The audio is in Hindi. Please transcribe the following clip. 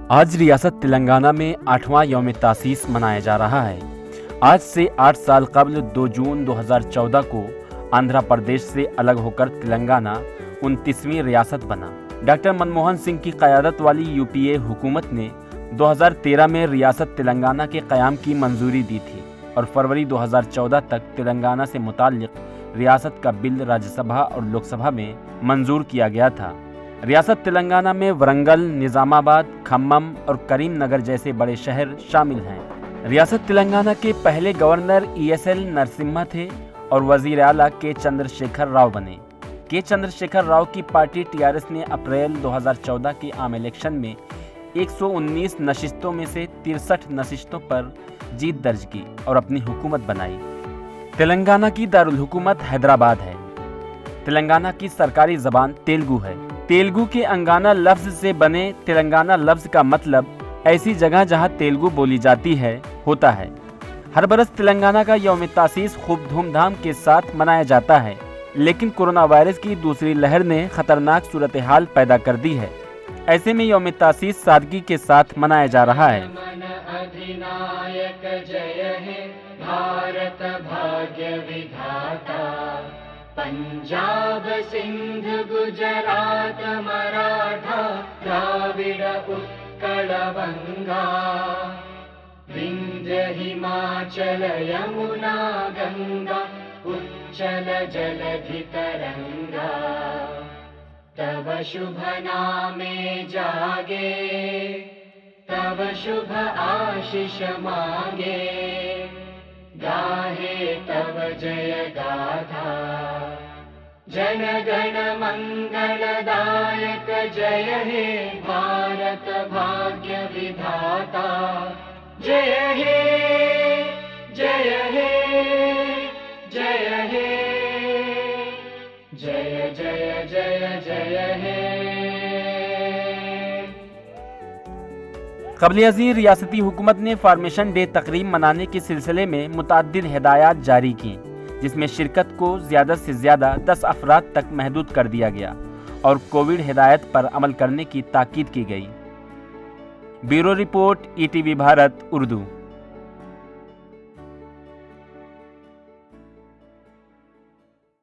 आज रियासत तेलंगाना में 8वां यौम तासीस मनाया जा रहा है। आज से 8 साल कबल 2 जून 2014 को आंध्र प्रदेश से अलग होकर तेलंगाना 29वीं रियासत बना। डॉक्टर मनमोहन सिंह की क़यादत वाली यूपीए हुकूमत ने 2013 में रियासत तेलंगाना के क़याम की मंजूरी दी थी और फरवरी 2014 तक तेलंगाना से मुताल्लिक़ रियासत का बिल राज्यसभा और लोकसभा में मंजूर किया गया था। रियासत तेलंगाना में वरंगल, निज़ामाबाद, खम्मम और करीमनगर जैसे बड़े शहर शामिल हैं। रियासत तेलंगाना के पहले गवर्नर ESL नरसिम्हा थे और वज़ीर आला के चंद्रशेखर राव बने। के चंद्रशेखर राव की पार्टी TRS ने अप्रैल 2014 के आम इलेक्शन में 119 नशिस्तों में से 63 नशिस्तों पर जीत दर्ज की और अपनी हुकूमत बनाई। तेलंगाना की दारुल हुकूमत हैदराबाद है। तेलंगाना की सरकारी ज़बान तेलुगु है। तेलुगु के अंगाना लफ्ज़ से बने तेलंगाना लफ्ज़ का मतलब ऐसी जगह जहां तेलुगु बोली जाती है होता है। हर बरस तेलंगाना का यौम तासीस खूब धूमधाम के साथ मनाया जाता है, लेकिन कोरोना वायरस की दूसरी लहर ने खतरनाक सूरत हाल पैदा कर दी है। ऐसे में यौम तासीस सादगी के साथ मनाया जा रहा है। भारत भाग्य विधाता, पंजाब सिंध गुजरात मराठा द्राविड़ उत्कल बंगा, विंध्य हिमाचल यमुना गंगा उच्चल जलधि तरंगा, तव शुभ नामे जागे, तव शुभ आशीष मांगे, गाहे तव जय गाथा, जन गण मंगलदायक जय हे भारत भाग्य विधाता, जय हे जय हे जय हे जय जय जय जय हे। क़ब्ल अज़ीर रियासती हुकूमत ने फॉर्मेशन डे तकरीब मनाने के सिलसिले में मुतअद्दिद हिदायत जारी की, जिसमें शिरकत को ज़्यादा से ज़्यादा 10 अफराद तक महदूद कर दिया गया और कोविड हिदायत पर अमल करने की ताकीद की गई। Bureau report ETV Bharat Urdu.